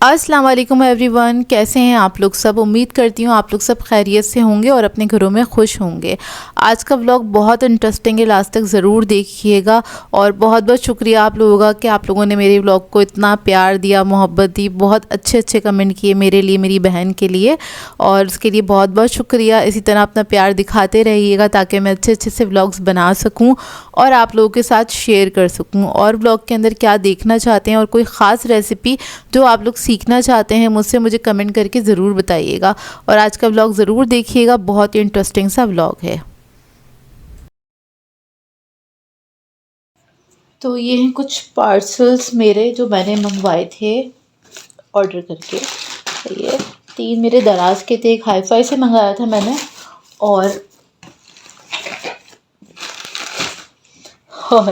अस्सलाम वालेकुम एवरीवन, कैसे हैं आप लोग सब। उम्मीद करती हूँ आप लोग सब खैरियत से होंगे और अपने घरों में खुश होंगे। आज का व्लॉग बहुत इंटरेस्टिंग है, लास्ट तक ज़रूर देखिएगा। और बहुत बहुत शुक्रिया आप लोगों का कि आप लोगों ने मेरे व्लॉग को इतना प्यार दिया, मोहब्बत दी, बहुत अच्छे अच्छे कमेंट किए मेरे लिए, मेरी बहन के लिए, और उसके लिए बहुत बहुत शुक्रिया। इसी तरह अपना प्यार दिखाते रहिएगा ताकि मैं अच्छे अच्छे से व्लॉग्स बना सकूँ और आप लोगों के साथ शेयर कर सकूँ। और व्लॉग के अंदर क्या देखना चाहते हैं और कोई ख़ास रेसिपी जो आप लोग सीखना चाहते हैं मुझसे, मुझे कमेंट करके ज़रूर बताइएगा। और आज का व्लॉग ज़रूर देखिएगा, बहुत ही इंटरेस्टिंग सा व्लॉग है। तो ये हैं कुछ पार्सल्स मेरे जो मैंने मंगवाए थे ऑर्डर करके। तो ये 3 मेरे दराज के थे, एक हाईफाई से मंगाया था मैंने, और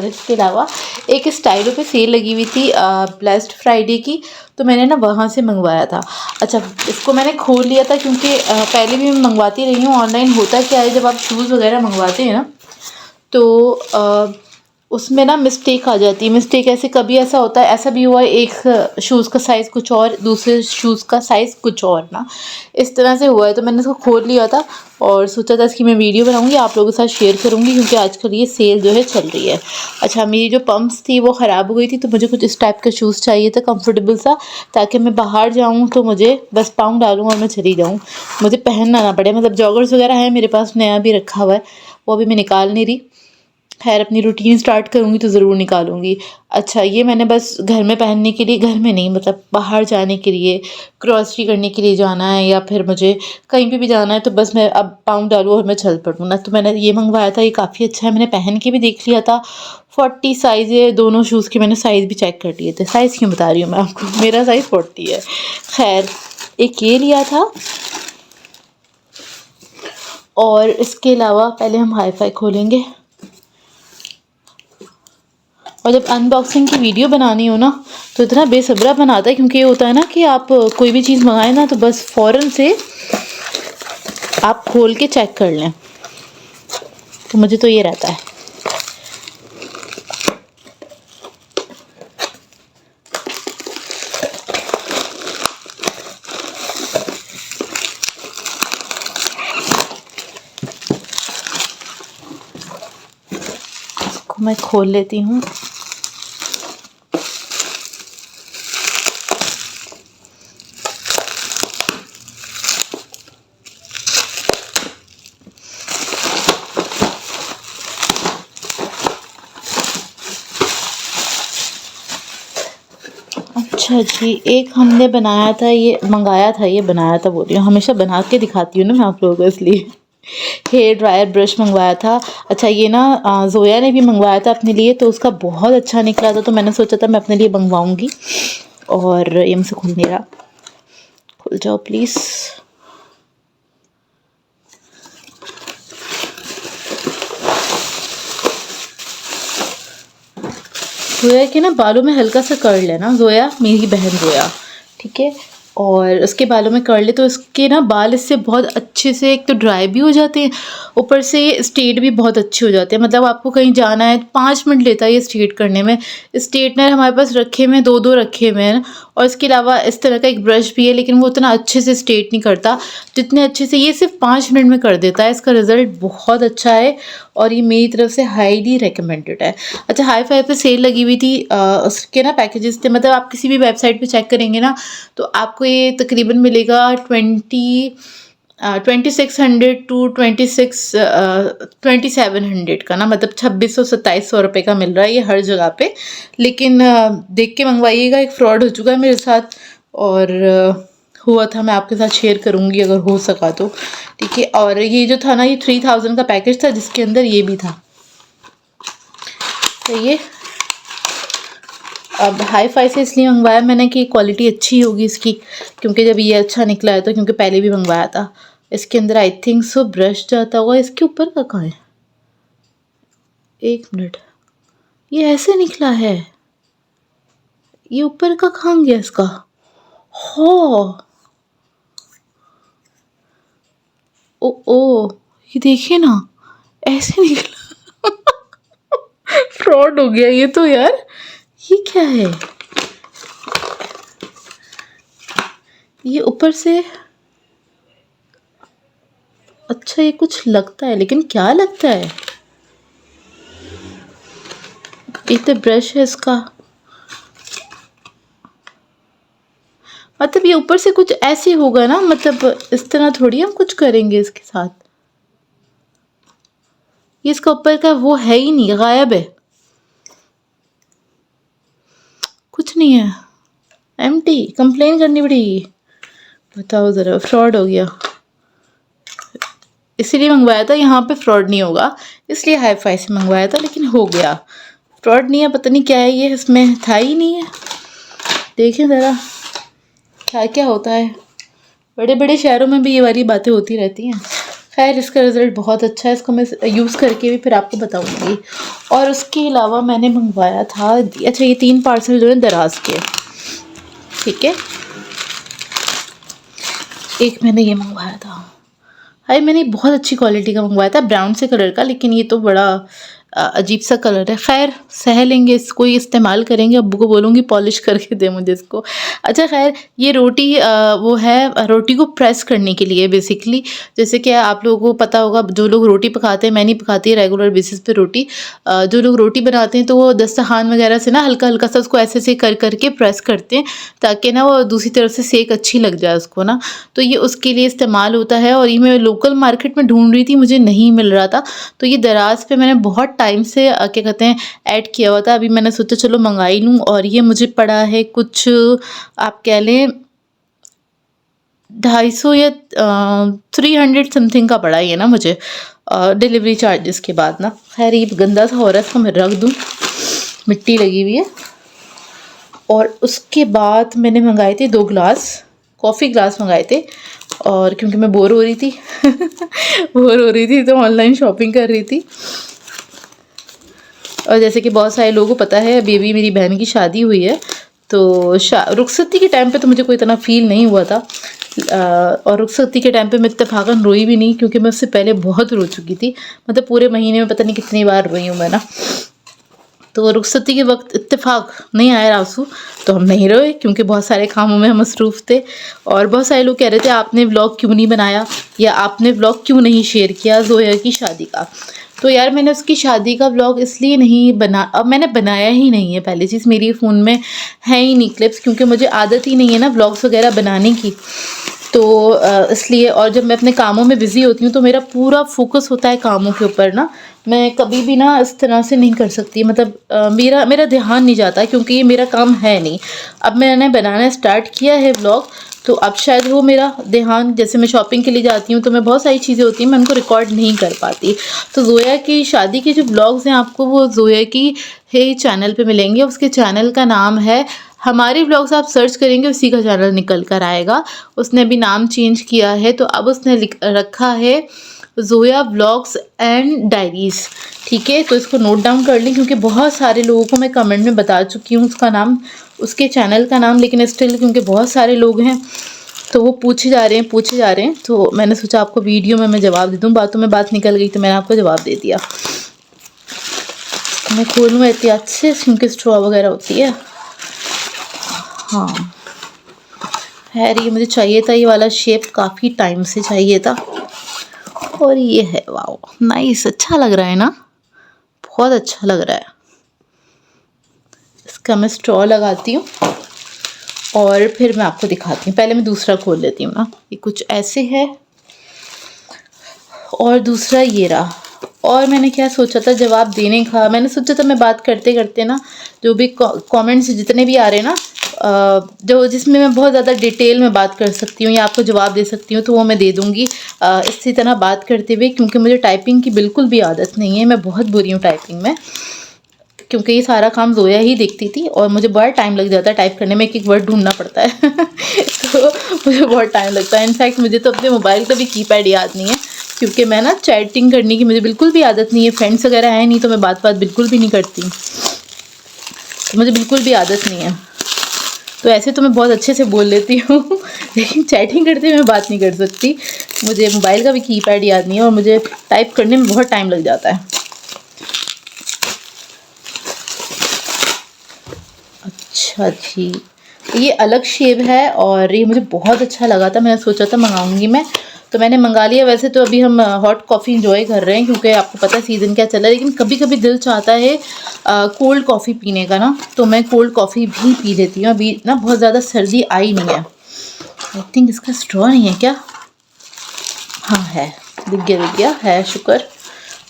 इसके अलावा एक स्टाइलो पे सेल लगी हुई थी ब्लेस्ड फ्राइडे की, तो मैंने ना वहाँ से मंगवाया था। अच्छा, इसको मैंने खोल लिया था क्योंकि पहले भी मैं मंगवाती रही हूँ ऑनलाइन। होता क्या है, जब आप शूज़ वगैरह मंगवाते हैं ना तो उसमें ना मिस्टेक आ जाती है। मिस्टेक ऐसे कभी ऐसा होता है, ऐसा भी हुआ है, एक शूज़ का साइज़ कुछ और, दूसरे शूज़ का साइज़ कुछ और ना, इस तरह से हुआ है। तो मैंने इसको खोल लिया था और सोचा था इसकी मैं वीडियो बनाऊंगी, आप लोगों के साथ शेयर करूंगी, क्योंकि आजकल ये सेल जो है चल रही है। अच्छा, मेरी जो पम्प्स थी वो ख़राब हो गई थी, तो मुझे कुछ इस टाइप का शूज़ चाहिए था, कंफर्टेबल सा, ताकि मैं बाहर जाऊँ तो मुझे बस पाँव डालूँ और मैं चली जाऊँ, मुझे पहनना ना पड़े। मतलब जॉगर्स वगैरह है मेरे पास, नया भी रखा हुआ है, वो अभी मैं निकाल नहीं रही। खैर, अपनी रूटीन स्टार्ट करूँगी तो ज़रूर निकालूंगी। अच्छा, ये मैंने बस घर में पहनने के लिए, घर में नहीं मतलब बाहर जाने के लिए, ग्रॉसरी करने के लिए जाना है या फिर मुझे कहीं पे भी जाना है, तो बस मैं अब पाँव डालूँ और मैं चल पड़ूँ ना। तो मैंने ये मंगवाया था, ये काफ़ी अच्छा है, मैंने पहन के भी देख लिया था। 40 साइज़ है दोनों शूज़ के, मैंने साइज़ भी चेक कर लिए थे। साइज़ क्यों बता रही हूँ मैं आपको, मेरा साइज़ 40 है। खैर, एक ये लिया था, और इसके अलावा पहले हम हाईफाई खोलेंगे। और जब अनबॉक्सिंग की वीडियो बनानी हो ना तो इतना बेसब्रा बनाता है, क्योंकि ये होता है ना कि आप कोई भी चीज़ मंगाएं ना तो बस फ़ौरन से आप खोल के चेक कर लें। तो मुझे तो ये रहता है। इसको मैं खोल लेती हूँ। अच्छा जी, एक हमने बनाया था, ये मंगाया था, ये बनाया था बोल रही हूँ, हमेशा बना के दिखाती हूँ ना मैं आप लोगों को, इसलिए। हेयर ड्रायर ब्रश मंगवाया था। अच्छा, ये ना जोया ने भी मंगवाया था अपने लिए, तो उसका बहुत अच्छा निकला था, तो मैंने सोचा था मैं अपने लिए मंगवाऊंगी। और ये मुझसे खुल नहीं रहा, खुल जाओ प्लीज़। जोया के ना बालों में हल्का सा कर्ल लेना, जोया मेरी बहन जोया, ठीक है। और उसके बालों में कर्ल ले तो इसके ना बाल इससे बहुत अच्छे से, एक तो ड्राई भी हो जाते हैं, ऊपर से स्ट्रेट भी बहुत अच्छे हो जाते हैं। मतलब आपको कहीं जाना है 5 मिनट लेता है ये स्ट्रेट करने में। स्ट्रेटनर हमारे पास रखे हुए हैं, 2 रखे हुए हैं, और इसके अलावा इस तरह का एक ब्रश भी है, लेकिन वो उतना अच्छे से स्ट्रेट नहीं करता जितने अच्छे से ये सिर्फ 5 मिनट में कर देता है। इसका रिज़ल्ट बहुत अच्छा है और ये मेरी तरफ से हाईली रिकमेंडेड है। अच्छा, हाईफाई पे सेल लगी हुई थी, उसके ना पैकेजेस थे, मतलब आप किसी भी वेबसाइट पे चेक करेंगे ना तो आपको ये तकरीबन मिलेगा 2600 टू 2700 का ना, मतलब 2600-2700 रुपये का मिल रहा है ये हर जगह पे। लेकिन देख के मंगवाइएगा, एक फ्रॉड हो चुका है मेरे साथ, और हुआ था, मैं आपके साथ शेयर करूँगी अगर हो सका तो, ठीक है। और ये जो था ना, ये 3000 का पैकेज था जिसके अंदर ये भी था। तो ये अब हाईफाई से इसलिए मंगवाया मैंने कि क्वालिटी अच्छी होगी इसकी, क्योंकि जब ये अच्छा निकला है तो, क्योंकि पहले भी मंगवाया था। इसके अंदर आई थिंक सो ब्रश जाता होगा, इसके ऊपर का कहाँ है, 1 मिनट, ये ऐसे निकला है, ये ऊपर का कहाँ गया इसका, हो ओ ओ, ये देखिए ना, ऐसे निकला। फ्रॉड हो गया ये तो यार, ये क्या है, ये ऊपर से अच्छा ये कुछ लगता है, लेकिन क्या लगता है? ये तो ब्रश है इसका, मतलब ये ऊपर से कुछ ऐसे होगा ना, मतलब इस तरह थोड़ी हम कुछ करेंगे इसके साथ। ये इसका ऊपर का वो है ही नहीं, गायब है, कुछ नहीं है, एम्प्टी। कंप्लेन करनी पड़ेगी। बताओ ज़रा, फ्रॉड हो गया। इसीलिए मंगवाया था, यहाँ पे फ्रॉड नहीं होगा इसलिए हाई फाई से मंगवाया था, लेकिन हो गया। फ्रॉड नहीं है, पता नहीं क्या है ये, इसमें था ही नहीं है। देखें ज़रा क्या क्या होता है, बड़े बड़े शहरों में भी ये वाली बातें होती रहती हैं। खैर इसका रिज़ल्ट बहुत अच्छा है, इसको मैं यूज़ करके भी फिर आपको बताऊंगी। और उसके अलावा मैंने मंगवाया था, अच्छा ये 3 पार्सल जो है दराज के, ठीक है। एक मैंने ये मंगवाया था, हाय मैंने बहुत अच्छी क्वालिटी का मंगवाया था, ब्राउन से कलर का, लेकिन ये तो बड़ा अजीब सा कलर है। खैर सह लेंगे इसको, ही इस्तेमाल करेंगे। अब्बू को बोलूँगी पॉलिश करके दे मुझे इसको। अच्छा खैर ये रोटी वो है रोटी को प्रेस करने के लिए बेसिकली। जैसे कि आप लोगों को पता होगा, जो लोग रोटी पकाते हैं, मैं नहीं पकाती रेगुलर बेसिस पे रोटी, जो लोग रोटी बनाते हैं तो वो दस्तरखान वगैरह से ना हल्का हल्का सा उसको ऐसे कर करके प्रेस करते हैं, ताकि ना वो दूसरी तरफ से सेक अच्छी लग जाए उसको ना। तो ये उसके लिए इस्तेमाल होता है, और ये मैं लोकल मार्केट में ढूंढ रही थी, मुझे नहीं मिल रहा था। तो ये दराज पे मैंने बहुत टाइम से क्या कहते हैं ऐड किया हुआ था। अभी मैंने सोचा चलो मंगाई लूँ, और ये मुझे पड़ा है कुछ आप कह लें 250 या 300 समथिंग का पड़ा ये ना मुझे, डिलीवरी चार्जेस के बाद ना। खैर ये गंदा सा हो रहा है, इसको मैं रख दूँ, मिट्टी लगी हुई है। और उसके बाद मैंने मंगाए थे 2 ग्लास, कॉफ़ी ग्लास मंगाए थे, और क्योंकि मैं बोर हो रही थी बोर हो रही थी तो ऑनलाइन शॉपिंग कर रही थी। और जैसे कि बहुत सारे लोगों को पता है, अभी मेरी बहन की शादी हुई है, तो रुखसती के टाइम पे तो मुझे कोई इतना फील नहीं हुआ था, और रुखसती के टाइम पे मैं इत्तेफाकन रोई भी नहीं, क्योंकि मैं उससे पहले बहुत रो चुकी थी। मतलब पूरे महीने में पता नहीं कितनी बार रोई हूँ मैं ना। तो रुखसती के वक्त इत्तेफाक नहीं आया आंसू, तो हम नहीं रोए, क्योंकि बहुत सारे कामों में हम मसरूफ़ थे। और बहुत सारे लोग कह रहे थे आपने व्लॉग क्यों नहीं बनाया, या आपने व्लॉग क्यों नहीं शेयर किया ज़ोया की शादी का। तो यार मैंने उसकी शादी का व्लॉग इसलिए नहीं अब मैंने बनाया ही नहीं है। पहली चीज़, मेरी फ़ोन में है ही नहीं क्लिप्स, क्योंकि मुझे आदत ही नहीं है ना व्लॉग्स वगैरह बनाने की। तो इसलिए, और जब मैं अपने कामों में बिज़ी होती हूँ तो मेरा पूरा फोकस होता है कामों के ऊपर ना। मैं कभी भी ना इस तरह से नहीं कर सकती, मतलब मेरा ध्यान नहीं जाता, क्योंकि ये मेरा काम है नहीं। अब मैंने बनाना स्टार्ट किया है व्लॉग, तो अब शायद वो मेरा ध्यान, जैसे मैं शॉपिंग के लिए जाती हूँ तो मैं बहुत सारी चीज़ें होती हैं मैं उनको रिकॉर्ड नहीं कर पाती। तो ज़ोया की शादी के जो व्लॉग्स हैं आपको वो ज़ोया की है चैनल पे मिलेंगे। उसके चैनल का नाम है हमारे व्लॉग्स, आप सर्च करेंगे उसी का चैनल निकल कर आएगा। उसने अभी नाम चेंज किया है, तो अब उसने रखा है ज़ोया व्लॉग्स एंड डायरीज़, ठीक है। तो इसको नोट डाउन कर लें, क्योंकि बहुत सारे लोगों को मैं कमेंट में बता चुकी हूँ उसका नाम, उसके चैनल का नाम, लेकिन स्टिल क्योंकि बहुत सारे लोग हैं तो वो पूछे जा रहे हैं, तो मैंने सोचा आपको वीडियो में मैं जवाब दे दूँ। बातों में बात निकल गई तो मैंने आपको जवाब दे दिया। मैं खोलूँ एहतियात से, क्योंकि स्ट्रॉ वगैरह होती है। हाँ खैर ये मुझे चाहिए था, ये वाला शेप काफ़ी टाइम से चाहिए था, और ये है वाओ नाइस, अच्छा लग रहा है ना, बहुत अच्छा लग रहा है। इसका मैं स्ट्रॉ लगाती हूँ और फिर मैं आपको दिखाती हूँ। पहले मैं दूसरा खोल लेती हूँ ना, ये कुछ ऐसे है, और दूसरा ये रहा। और मैंने क्या सोचा था जवाब देने का, मैंने सोचा था मैं बात करते करते ना जो भी कमेंट्स जितने भी आ रहे हैं ना, जो जिसमें मैं बहुत ज़्यादा डिटेल में बात कर सकती हूँ या आपको जवाब दे सकती हूँ, तो वो मैं दे दूँगी इसी तरह बात करते हुए, क्योंकि मुझे टाइपिंग की बिल्कुल भी आदत नहीं है। मैं बहुत बुरी हूँ टाइपिंग में, क्योंकि ये सारा काम ज़ोया ही देखती थी, और मुझे बहुत टाइम लग जाता है टाइप करने में, एक एक वर्ड ढूंढना पड़ता है तो मुझे बहुत टाइम लगता है। इनफैक्ट मुझे तो अपने मोबाइल का भी कीपैड याद नहीं है, क्योंकि मैं ना चैटिंग करने की मुझे बिल्कुल भी आदत नहीं है। फ्रेंड्स वगैरह है नहीं तो मैं बात बिल्कुल भी नहीं करती, तो मुझे बिल्कुल भी आदत नहीं है। तो ऐसे तो मैं बहुत अच्छे से बोल लेती हूँ लेकिन चैटिंग करते हुए मैं बात नहीं कर सकती। मुझे मोबाइल का भी कीपैड याद नहीं है, और मुझे टाइप करने में बहुत टाइम लग जाता है। अच्छा जी, ये अलग शेप है और ये मुझे बहुत अच्छा लगा था, मैंने सोचा था मंगाऊंगी मैं, तो मैंने मंगा लिया। वैसे तो अभी हम हॉट कॉफ़ी इंजॉय कर रहे हैं क्योंकि आपको पता है सीज़न क्या चल रहा है, लेकिन कभी कभी दिल चाहता है कोल्ड कॉफ़ी पीने का ना, तो मैं कोल्ड कॉफ़ी भी पी लेती हूँ। अभी ना बहुत ज़्यादा सर्दी आई नहीं है। आई थिंक इसका स्ट्रॉ नहीं है क्या? हाँ है, दिख गया है, शुक्र।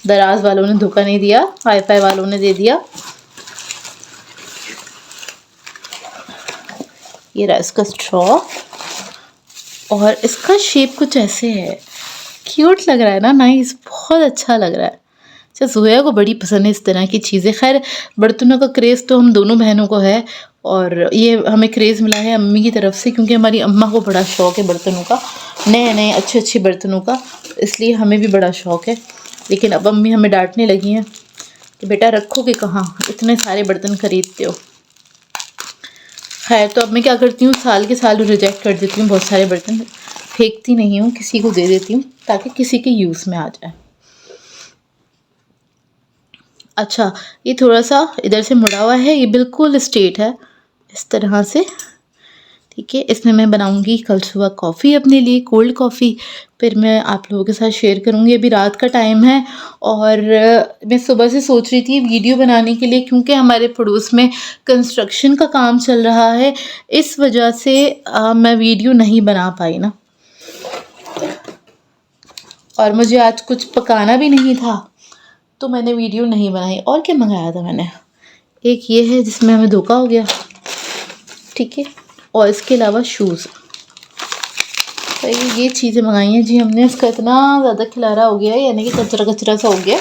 दराज वालों ने धोखा नहीं दिया, वाईफाई वालों ने दे दिया। ये रहा इसका स्ट्रॉ और इसका शेप कुछ ऐसे है, क्यूट लग रहा है ना, नाइस, बहुत अच्छा लग रहा है। अच्छा, ज़ोया को बड़ी पसंद है इस तरह की चीज़ें। खैर बर्तनों का क्रेज़ तो हम दोनों बहनों को है और ये हमें क्रेज़ मिला है अम्मी की तरफ से, क्योंकि हमारी अम्मा को बड़ा शौक़ है बर्तनों का, नए नए अच्छे अच्छे बर्तनों का, इसलिए हमें भी बड़ा शौक़ है। लेकिन अब अम्मी हमें डांटने लगी हैं कि बेटा रखोगे कहाँ, इतने सारे बर्तन खरीदते हो। खैर तो अब मैं क्या करती हूँ, साल के साल रिजेक्ट कर देती हूँ, बहुत सारे बर्तन फेंकती नहीं हूँ, किसी को दे देती हूँ ताकि किसी के यूज़ में आ जाए। अच्छा, ये थोड़ा सा इधर से मुड़ा हुआ है, ये बिल्कुल स्ट्रेट है इस तरह से, ठीक है। इसमें मैं बनाऊंगी कल सुबह कॉफ़ी अपने लिए, कोल्ड कॉफ़ी, फिर मैं आप लोगों के साथ शेयर करूंगी। अभी रात का टाइम है और मैं सुबह से सोच रही थी वीडियो बनाने के लिए, क्योंकि हमारे पड़ोस में कंस्ट्रक्शन का काम चल रहा है, इस वजह से मैं वीडियो नहीं बना पाई ना। और मुझे आज कुछ पकाना भी नहीं था तो मैंने वीडियो नहीं बनाई। और क्या मंगाया था मैंने, एक ये है जिसमें हमें धोखा हो गया, ठीक है, और इसके अलावा शूज़, तो ये चीज़ें मंगाई हैं जी हमने। इसका इतना ज़्यादा खिलारा हो गया है, यानी कि कचरा कचरा सा हो गया,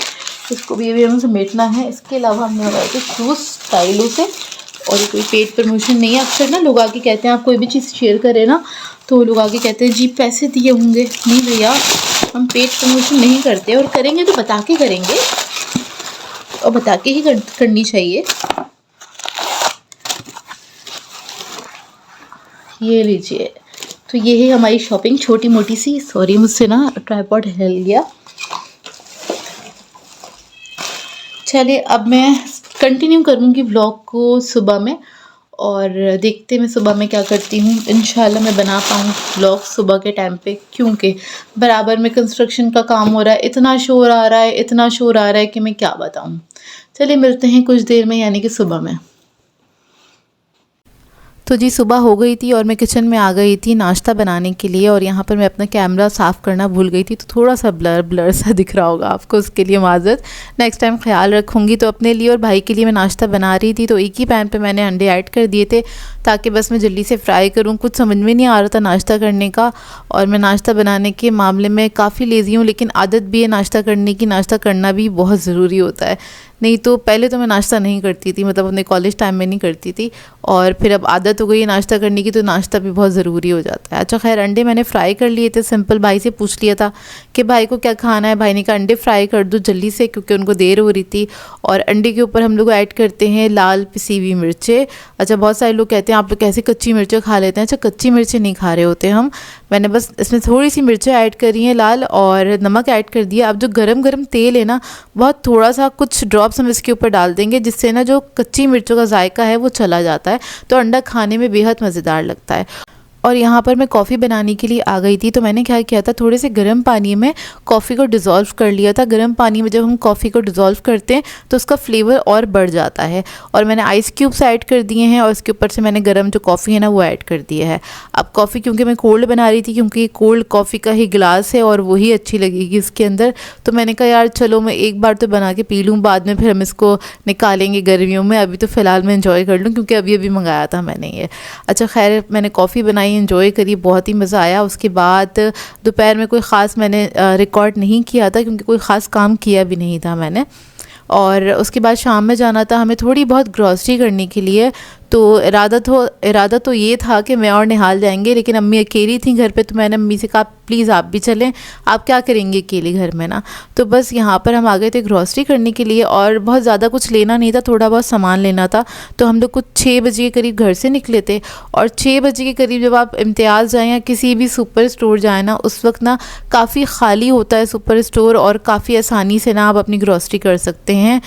इसको भी अभी हमें समेटना है। इसके अलावा हमने मंगाए थे शूज़ स्टाइलों से, और ये कोई पेड प्रमोशन नहीं है। अक्सर ना लोग आके कहते हैं, आप कोई भी चीज़ शेयर करें ना तो लोग आके कहते हैं जी पैसे दिए होंगे। नहीं भैया, हम पेड प्रमोशन नहीं करते, और करेंगे तो बता के करेंगे, और बता के ही करनी चाहिए। ये लीजिए, तो ये है हमारी शॉपिंग, छोटी मोटी सी। सॉरी, मुझसे ना ट्राइपॉड हिल गया। चलिए अब मैं कंटिन्यू करूँगी व्लॉग को सुबह में, और देखते मैं सुबह में क्या करती हूँ। इंशाल्लाह मैं बना पाऊँ व्लॉग सुबह के टाइम पे, क्योंकि बराबर में कंस्ट्रक्शन का काम हो रहा है, इतना शोर आ रहा है, इतना शोर आ रहा है कि मैं क्या बताऊँ। चलिए मिलते हैं कुछ देर में, यानी कि सुबह में। तो जी सुबह हो गई थी और मैं किचन में आ गई थी नाश्ता बनाने के लिए, और यहाँ पर मैं अपना कैमरा साफ़ करना भूल गई थी, तो थोड़ा सा ब्लर सा दिख रहा होगा आपको, उसके लिए माज़रत। नेक्स्ट टाइम ख्याल रखूँगी। तो अपने लिए और भाई के लिए मैं नाश्ता बना रही थी, तो एक ही पैन पे मैंने अंडे ऐड कर दिए थे ताकि बस मैं जल्दी से फ्राई करूँ। कुछ समझ में नहीं आ रहा था नाश्ता करने का, और मैं नाश्ता बनाने के मामले में काफ़ी लेज़ी हूँ, लेकिन आदत भी है नाश्ता करने की, नाश्ता करना भी बहुत ज़रूरी होता है। नहीं तो पहले तो मैं नाश्ता नहीं करती थी, मतलब अपने कॉलेज टाइम में नहीं करती थी, और फिर अब आदत हो गई है नाश्ता करने की, तो नाश्ता भी बहुत ज़रूरी हो जाता है। अच्छा खैर, अंडे मैंने फ्राई कर लिए थे, सिंपल भाई से पूछ लिया था कि भाई को क्या खाना है, भाई ने कहा अंडे फ्राई कर दो जल्दी से, क्योंकि उनको देर हो रही थी। और अंडे के ऊपर हम लोग ऐड करते हैं लाल पिसी हुई मिर्चें। अच्छा, बहुत सारे लोग कहते हैं आप लोग कैसे कच्ची मिर्चें खा लेते हैं। अच्छा, कच्ची मिर्चें नहीं खा रहे होते हम, मैंने बस इसमें थोड़ी सी मिर्चें ऐड करी हैं लाल, और नमक ऐड कर दिया। अब जो गरम गरम तेल है ना, बहुत थोड़ा सा कुछ ड्रॉप्स हम इसके ऊपर डाल देंगे, जिससे ना जो कच्ची मिर्चों का जायका है वो चला जाता है, तो अंडा खाने में बेहद मज़ेदार लगता है। और यहाँ पर मैं कॉफ़ी बनाने के लिए आ गई थी, तो मैंने क्या किया था, थोड़े से गर्म पानी में कॉफ़ी को डिज़ोल्व कर लिया था। गर्म पानी में जब हम कॉफ़ी को डिज़ोल्व करते हैं तो उसका फ्लेवर और बढ़ जाता है। और मैंने आइस क्यूब्स ऐड कर दिए हैं, और इसके ऊपर से मैंने गर्म जो कॉफ़ी है ना वो ऐड कर दिया है। अब कॉफ़ी क्योंकि मैं कोल्ड बना रही थी, क्योंकि कोल्ड कॉफ़ी का ही गिलास है और वही अच्छी लगेगी इसके अंदर, तो मैंने कहा यार चलो मैं एक बार तो बना के पी लूँ, बाद में फिर हम इसको निकालेंगे गर्मियों में, अभी तो फ़िलहाल मैं इंजॉय कर लूँ, क्योंकि अभी अभी मंगाया था मैंने ये। अच्छा खैर, मैंने कॉफ़ी बनाई, एंजॉय करी, बहुत ही मज़ा आया। उसके बाद दोपहर में कोई ख़ास मैंने रिकॉर्ड नहीं किया था, क्योंकि कोई ख़ास काम किया भी नहीं था मैंने। और उसके बाद शाम में जाना था हमें थोड़ी बहुत ग्रॉसरी करने के लिए, तो इरादा तो ये था कि मैं और निहाल जाएंगे, लेकिन अम्मी अकेली थी घर पे, तो मैंने अम्मी से कहा प्लीज़ आप भी चलें, आप क्या करेंगे अकेले घर में ना। तो बस यहाँ पर हम आ गए थे ग्रॉसरी करने के लिए, और बहुत ज़्यादा कुछ लेना नहीं था, थोड़ा बहुत सामान लेना था। तो हम लोग कुछ 6 बजे के करीब घर से निकले थे, और 6 बजे के करीब जब आप इम्तियाज़ जाएँ या किसी भी सुपर स्टोर जाएँ ना, उस वक्त ना काफ़ी खाली होता है सुपर स्टोर, और काफ़ी आसानी से ना आप अपनी ग्रॉसरी कर सकते हैं।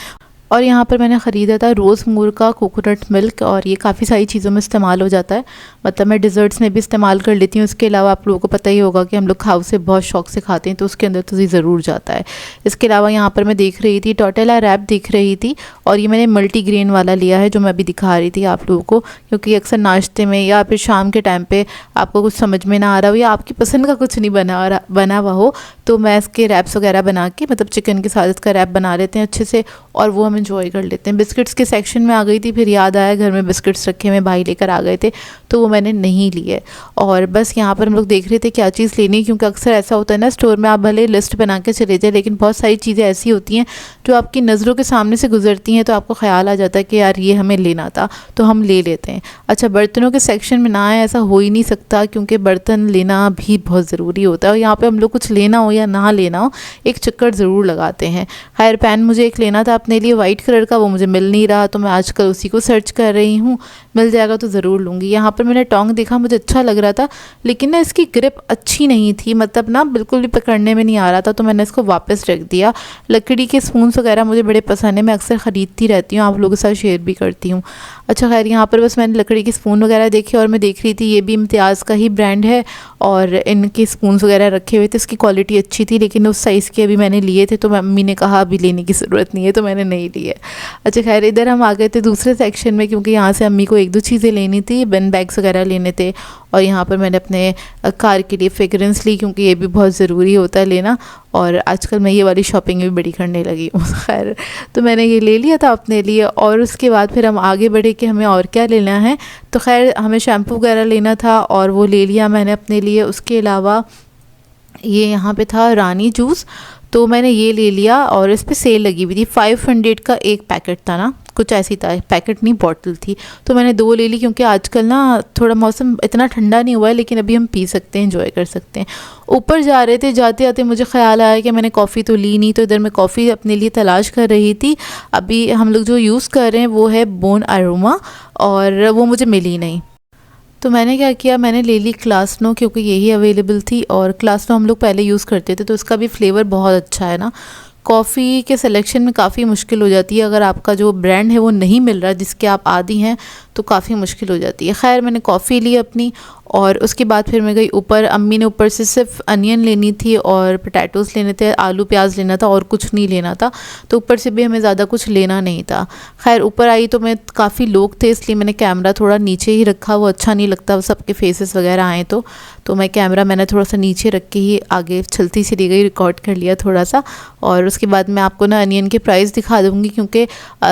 और यहाँ पर मैंने ख़रीदा था रोज़ मूर का कोकोनट मिल्क, और ये काफ़ी सारी चीज़ों में इस्तेमाल हो जाता है, मतलब मैं डिज़र्ट्स में भी इस्तेमाल कर लेती हूँ। इसके अलावा आप लोगों को पता ही होगा कि हम लोग खाव से बहुत शौक से खाते हैं, तो उसके अंदर तो ये ज़रूर जाता है। इसके अलावा यहाँ पर मैं देख रही थी टोटेला रैप दिख रही थी, और ये मैंने मल्टीग्रेन वाला लिया है जो मैं अभी दिखा रही थी आप लोगों को, क्योंकि अक्सर नाश्ते में या फिर शाम के टाइम पे आपको कुछ समझ में ना आ रहा हो या आपकी पसंद का कुछ नहीं बना हुआ हो, तो मैं इसके रैप्स वगैरह बना के, मतलब चिकन के साथ इसका रैप बना लेते हैं अच्छे से, और वो हम इंजॉय कर लेते हैं। बिस्किट्स के सेक्शन में आ गई थी, फिर याद आया घर में बिस्किट्स रखे हुए भाई लेकर आ गए थे, तो वो मैंने नहीं लिए। और बस यहाँ पर हम लोग देख रहे थे क्या चीज़ लेनी, क्योंकि अक्सर ऐसा होता है ना स्टोर में, आप भले लिस्ट बना के चले जाए, लेकिन बहुत सारी चीज़ें ऐसी होती हैं जो आपकी नज़रों के सामने से गुजरती हैं, तो आपको ख्याल आ जाता है कि यार ये हमें लेना था, तो हम ले लेते हैं। अच्छा, बर्तनों के सेक्शन में ना आए ऐसा हो ही नहीं सकता, क्योंकि बर्तन लेना भी बहुत ज़रूरी होता है, और यहाँ पर हम लोग कुछ लेना हो या ना लेना हो एक चक्कर ज़रूर लगाते हैं। खैर, पैन मुझे एक लेना था अपने लिए वाइट कलर का, वो मुझे मिल नहीं रहा, तो मैं आजकल उसी को सर्च कर रही हूँ, मिल जाएगा तो ज़रूर लूँगी। यहाँ पर मैंने टोंग देखा, मुझे अच्छा लग रहा था, लेकिन ना इसकी ग्रिप अच्छी नहीं थी, मतलब ना बिल्कुल भी पकड़ने में नहीं आ रहा था, तो मैंने इसको वापस रख दिया। लकड़ी के स्पून्स वगैरह मुझे बड़े पसंद है, मैं अक्सर ख़रीदती रहती हूँ, आप लोगों के साथ शेयर भी करती हूँ। अच्छा खैर, यहाँ पर बस मैंने लकड़ी के स्पून वगैरह देखे, और मैं देख रही थी ये भी इम्तियाज़ का ही ब्रांड है, और इनके स्पून्स वगैरह रखे हुए थे, इसकी क्वालिटी अच्छी थी, लेकिन उस साइज़ के अभी मैंने लिए थे, तो मम्मी ने कहा अभी लेने की ज़रूरत नहीं है, तो मैंने नहीं लिए। अच्छा खैर, इधर हम आ गए थे दूसरे सेक्शन में, क्योंकि यहाँ से अम्मी को एक दो चीज़ें लेनी थी, बिन बैग्स वगैरह लेने थे, और यहाँ पर मैंने अपने कार के लिए फ्रेगरेंस ली, क्योंकि ये भी बहुत ज़रूरी होता है लेना, और आजकल मैं ये वाली शॉपिंग भी बड़ी करने लगी हूँ। खैर, तो मैंने ये ले लिया था अपने लिए, और उसके बाद फिर हम आगे बढ़े कि हमें और क्या लेना है। तो खैर, हमें शैम्पू वगैरह लेना था, और वो ले लिया मैंने अपने लिए। उसके अलावा ये यहाँ पे था रानी जूस, तो मैंने ये ले लिया, और इस पे सेल लगी हुई थी, 500 का एक पैकेट था ना, कुछ ऐसी था, पैकेट नहीं बॉटल थी, तो मैंने 2 ले ली, क्योंकि आजकल ना थोड़ा मौसम इतना ठंडा नहीं हुआ है, लेकिन अभी हम पी सकते हैं, एंजॉय कर सकते हैं। ऊपर जा रहे थे, जाते जाते मुझे ख्याल आया कि मैंने कॉफ़ी तो ली नहीं, तो इधर मैं कॉफ़ी अपने लिए तलाश कर रही थी। अभी हम लोग जो यूज़ कर रहे हैं वो है बोन अरोमा, और वो मुझे मिली नहीं, तो मैंने क्या किया, मैंने ले ली क्लासनो, क्योंकि यही अवेलेबल थी, और क्लासनो हम लोग पहले यूज़ करते थे, तो उसका भी फ्लेवर बहुत अच्छा है ना। कॉफ़ी के सिलेक्शन में काफ़ी मुश्किल हो जाती है, अगर आपका जो ब्रांड है वो नहीं मिल रहा जिसके आप आदी हैं, तो काफ़ी मुश्किल हो जाती है। खैर, मैंने कॉफ़ी ली अपनी, और उसके बाद फिर मैं गई ऊपर। अम्मी ने ऊपर से सिर्फ अनियन लेनी थी, और पोटैटोज़ लेने थे, आलू प्याज लेना था, और कुछ नहीं लेना था, तो ऊपर से भी हमें ज़्यादा कुछ लेना नहीं था। खैर, ऊपर आई तो मैं काफ़ी लोग थे, इसलिए मैंने कैमरा थोड़ा नीचे ही रखा, वो अच्छा नहीं लगता वो सबके फेसेस वगैरह आए, तो मैं कैमरा मैंने थोड़ा सा नीचे रख के ही आगे चलती चली गई, रिकॉर्ड कर लिया थोड़ा सा। और उसके बाद मैं आपको ना अनियन के प्राइस दिखा दूँगी, क्योंकि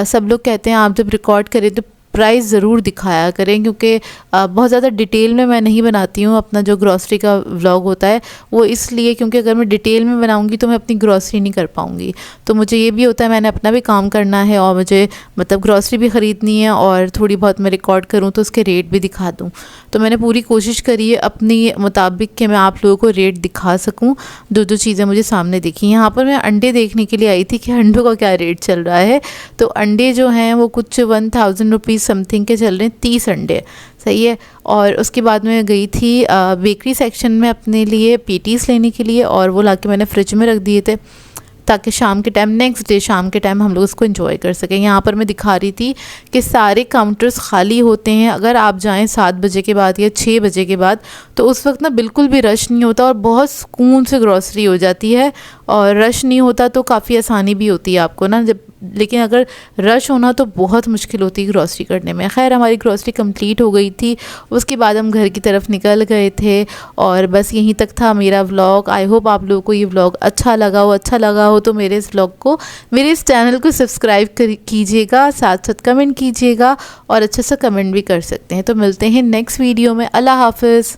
सब लोग कहते हैं आप जब रिकॉर्ड करें तो प्राइस ज़रूर दिखाया करें, क्योंकि बहुत ज़्यादा डिटेल में मैं नहीं बनाती हूँ अपना जो ग्रॉसरी का व्लॉग होता है, वो इसलिए क्योंकि अगर मैं डिटेल में बनाऊँगी तो मैं अपनी ग्रॉसरी नहीं कर पाऊँगी। तो मुझे ये भी होता है, मैंने अपना भी काम करना है, और मुझे मतलब ग्रॉसरी भी ख़रीदनी है, और थोड़ी बहुत मैं रिकॉर्ड करूँ तो उसके रेट भी दिखा दूँ। तो मैंने पूरी कोशिश करी है अपनी मुताबिक कि मैं आप लोगों को रेट दिखा सकूँ। दो चीज़ें मुझे सामने दिखी। यहाँ पर मैं अंडे देखने के लिए आई थी कि अंडों का क्या रेट चल रहा है, तो अंडे जो हैं वो कुछ 1000 रुपीज़ समथिंग के चल रहे हैं, 30 अंडे, सही है। और उसके बाद मैं गई थी बेकरी सेक्शन में अपने लिए पेटीज़ लेने के लिए, और वो लाके मैंने फ्रिज में रख दिए थे, ताकि शाम के टाइम, नेक्स्ट डे शाम के टाइम हम लोग इसको एंजॉय कर सकें। यहाँ पर मैं दिखा रही थी कि सारे काउंटर्स खाली होते हैं, अगर आप जाएं 7 बजे के बाद या 6 बजे के बाद, तो उस वक्त ना बिल्कुल भी रश नहीं होता, और बहुत सुकून से ग्रॉसरी हो जाती है, और रश नहीं होता तो काफ़ी आसानी भी होती है आपको ना, जब लेकिन अगर रश होना तो बहुत मुश्किल होती है ग्रॉसरी करने में। खैर, हमारी ग्रॉसरी कंप्लीट हो गई थी, उसके बाद हम घर की तरफ निकल गए थे, और बस यहीं तक था मेरा व्लॉग। आई होप आप लोगों को ये व्लॉग अच्छा लगा हो तो मेरे इस व्लॉग को, मेरे इस चैनल को सब्सक्राइब कीजिएगा, साथ साथ कमेंट कीजिएगा, और अच्छा सा कमेंट भी कर सकते हैं। तो मिलते हैं नेक्स्ट वीडियो में। अल्लाह हाफ़िज़।